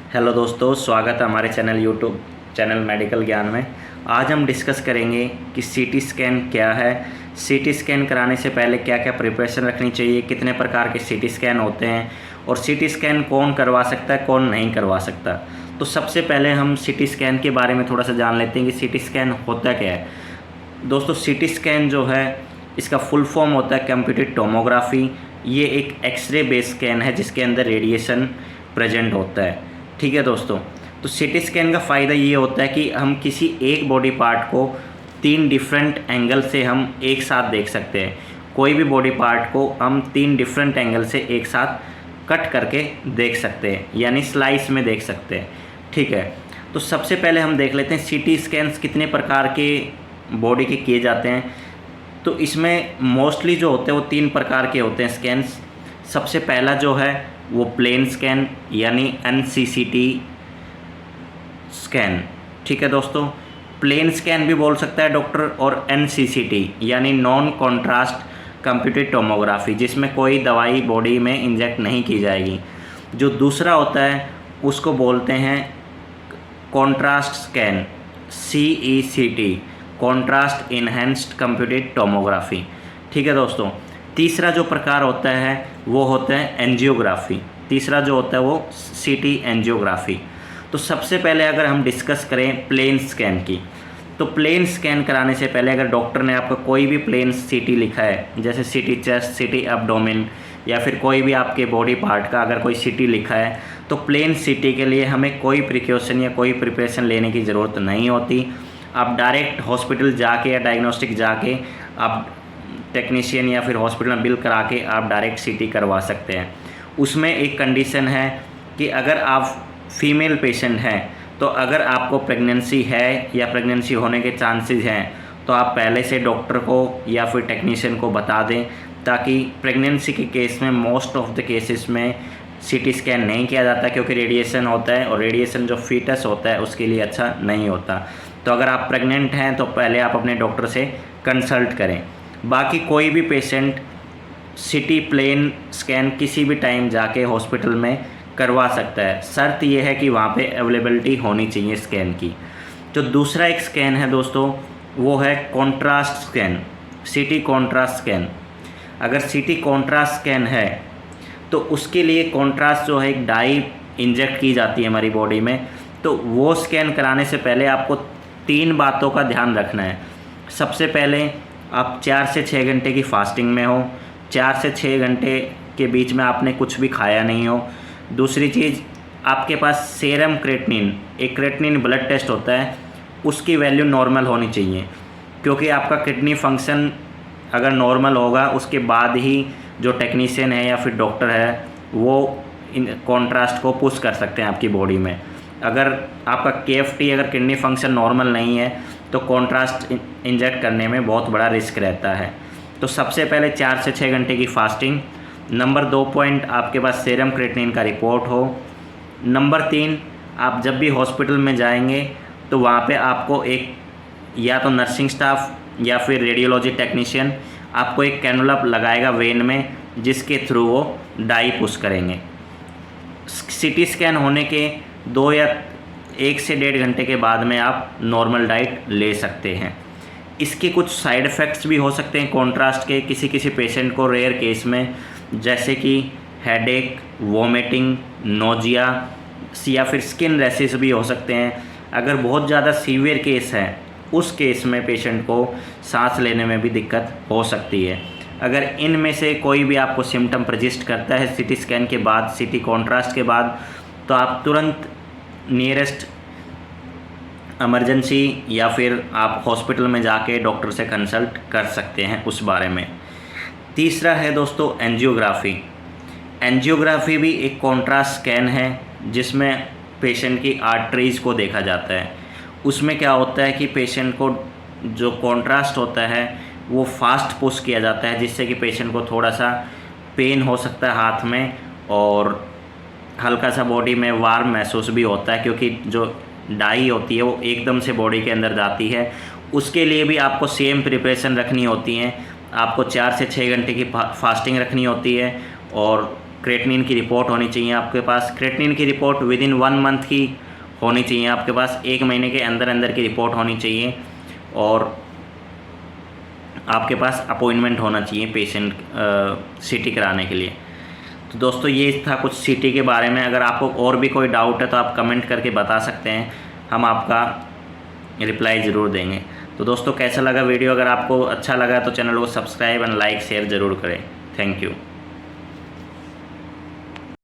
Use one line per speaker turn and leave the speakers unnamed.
Hello दोस्तों, स्वागत है हमारे यूट्यूब चैनल मेडिकल ज्ञान में। आज हम डिस्कस करेंगे कि सीटी स्कैन क्या है, सीटी स्कैन कराने से पहले क्या क्या प्रिपरेशन रखनी चाहिए, कितने प्रकार के सीटी स्कैन होते हैं और सीटी स्कैन कौन करवा सकता है कौन नहीं करवा सकता। तो सबसे पहले हम सीटी स्कैन के बारे में थोड़ा सा जान लेते हैं कि सीटी स्कैन होता क्या है। दोस्तों, सीटी स्कैन जो है इसका फुल फॉर्म होता है कंप्यूटेड टोमोग्राफी। ये एक एक्सरे बेस्ड स्कैन है जिसके अंदर रेडिएशन प्रेजेंट होता है। ठीक है दोस्तों, तो सीटी स्कैन का फ़ायदा ये होता है कि हम किसी एक बॉडी पार्ट को 3 डिफरेंट एंगल से हम एक साथ देख सकते हैं। कोई भी बॉडी पार्ट को हम 3 डिफरेंट एंगल से एक साथ कट करके देख सकते हैं, यानी स्लाइस में देख सकते हैं। ठीक है, तो सबसे पहले हम देख लेते हैं सीटी स्कैन्स कितने प्रकार के बॉडी के किए जाते हैं। तो इसमें मोस्टली जो होते हैं वो 3 प्रकार के होते हैं स्कैन्स। सबसे पहला जो है वो प्लेन स्कैन यानी NCCT स्कैन। ठीक है दोस्तों, प्लेन स्कैन भी बोल सकता है डॉक्टर, और NCCT यानी नॉन कॉन्ट्रास्ट कंप्यूटेड टोमोग्राफी, जिसमें कोई दवाई बॉडी में इंजेक्ट नहीं की जाएगी। जो दूसरा होता है उसको बोलते हैं contrast scan, CECT, contrast enhanced computed tomography. ठीक है दोस्तों, तीसरा जो प्रकार होता है वो होता है एंजियोग्राफी। तीसरा जो होता है वो CT एंजियोग्राफी। तो सबसे पहले अगर हम डिस्कस करें प्लेन स्कैन की, तो प्लेन स्कैन कराने से पहले अगर डॉक्टर ने आपको कोई भी प्लेन CT लिखा है, जैसे CT चेस्ट, CT एब्डोमेन या फिर कोई भी आपके बॉडी पार्ट का अगर कोई CT लिखा है, तो प्लेन CT के लिए हमें कोई प्रिकॉशन या कोई प्रिपरेशन लेने की ज़रूरत नहीं होती। आप डायरेक्ट हॉस्पिटल जाके या डायग्नोस्टिक जाके आप टेक्नीशियन या फिर हॉस्पिटल में बिल करा के आप डायरेक्ट CT करवा सकते हैं। उसमें एक कंडीशन है कि अगर आप फीमेल पेशेंट हैं, तो अगर आपको प्रेगनेंसी है या प्रेगनेंसी होने के चांसेस हैं, तो आप पहले से डॉक्टर को या फिर टेक्नीशियन को बता दें, ताकि प्रेगनेंसी के केस में मोस्ट ऑफ द केसेस में CT स्कैन नहीं किया जाता, क्योंकि रेडिएशन होता है और रेडिएशन जो फीटस होता है उसके लिए अच्छा नहीं होता। तो अगर आप प्रेग्नेंट हैं तो पहले आप अपने डॉक्टर से कंसल्ट करें। बाकी कोई भी पेशेंट CT प्लेन स्कैन किसी भी टाइम जाके हॉस्पिटल में करवा सकता है। शर्त यह है कि वहाँ पे अवेलेबिलिटी होनी चाहिए स्कैन की। जो दूसरा एक स्कैन है दोस्तों वो है contrast scan, CT contrast scan. अगर CT कॉन्ट्रास्ट स्कैन है तो उसके लिए कॉन्ट्रास्ट जो है एक डाई इंजेक्ट की जाती है हमारी बॉडी में। तो वो स्कैन कराने से पहले आपको 3 बातों का ध्यान रखना है। सबसे पहले आप 4 से 6 घंटे की फास्टिंग में हो, 4 से 6 घंटे के बीच में आपने कुछ भी खाया नहीं हो। दूसरी चीज़, आपके पास सेरम क्रेटिनिन, एक क्रेटिनिन ब्लड टेस्ट होता है, उसकी वैल्यू नॉर्मल होनी चाहिए, क्योंकि आपका किडनी फंक्शन अगर नॉर्मल होगा उसके बाद ही जो टेक्नीशियन है या फिर डॉक्टर है वो इन कॉन्ट्रास्ट को पुश कर सकते हैं आपकी बॉडी में। अगर आपका KFT अगर किडनी फंक्शन नॉर्मल नहीं है तो कॉन्ट्रास्ट इंजेक्ट करने में बहुत बड़ा रिस्क रहता है। तो सबसे पहले 4 से 6 घंटे की फास्टिंग। नंबर 2 पॉइंट, आपके पास सेरम क्रेटिनिन का रिपोर्ट हो। नंबर 3, आप जब भी हॉस्पिटल में जाएंगे तो वहाँ पे आपको एक या तो नर्सिंग स्टाफ या फिर रेडियोलॉजी टेक्नीशियन आपको एक कैनुला लगाएगा वेन में, जिसके थ्रू वो डाई पुश करेंगे। CT स्कैन होने के 2 या 1 से 1.5 घंटे के बाद में आप नॉर्मल डाइट ले सकते हैं। इसके कुछ साइड इफ़ेक्ट्स भी हो सकते हैं कॉन्ट्रास्ट के, किसी किसी पेशेंट को रेयर केस में, जैसे कि हेडेक, वॉमिटिंग, नोजिया या फिर स्किन रैशेस भी हो सकते हैं। अगर बहुत ज़्यादा सीवियर केस है उस केस में पेशेंट को सांस लेने में भी दिक्कत हो सकती है। अगर इनमें से कोई भी आपको सिम्टम प्रजिस्ट करता है CT स्कैन के बाद, CT कॉन्ट्रास्ट के बाद, तो आप तुरंत नियरेस्ट इमरजेंसी या फिर आप हॉस्पिटल में जाके डॉक्टर से कंसल्ट कर सकते हैं उस बारे में। तीसरा है दोस्तों एंजियोग्राफी। एंजियोग्राफी भी एक कॉन्ट्रास्ट स्कैन है जिसमें पेशेंट की आर्टरीज़ को देखा जाता है। उसमें क्या होता है कि पेशेंट को जो कॉन्ट्रास्ट होता है वो फास्ट पुश किया जाता है, जिससे कि पेशेंट को थोड़ा सा पेन हो सकता है हाथ में और हल्का सा बॉडी में वार्म महसूस भी होता है, क्योंकि जो डाई होती है वो एकदम से बॉडी के अंदर जाती है। उसके लिए भी आपको सेम प्रिपरेशन रखनी होती है। आपको 4 से 6 घंटे की फास्टिंग रखनी होती है और क्रेटिनिन की रिपोर्ट होनी चाहिए आपके पास। क्रेटिनिन की रिपोर्ट विदिन 1 मंथ की होनी चाहिए आपके पास, 1 महीने के अंदर अंदर की रिपोर्ट होनी चाहिए। और आपके पास अपॉइंटमेंट होना चाहिए पेशेंट सीटी कराने के लिए। तो दोस्तों ये था कुछ सीटी के बारे में। अगर आपको और भी कोई डाउट है तो आप कमेंट करके बता सकते हैं, हम आपका रिप्लाई ज़रूर देंगे। तो दोस्तों कैसा लगा वीडियो? अगर आपको अच्छा लगा तो चैनल को सब्सक्राइब एंड लाइक शेयर ज़रूर करें। Thank you.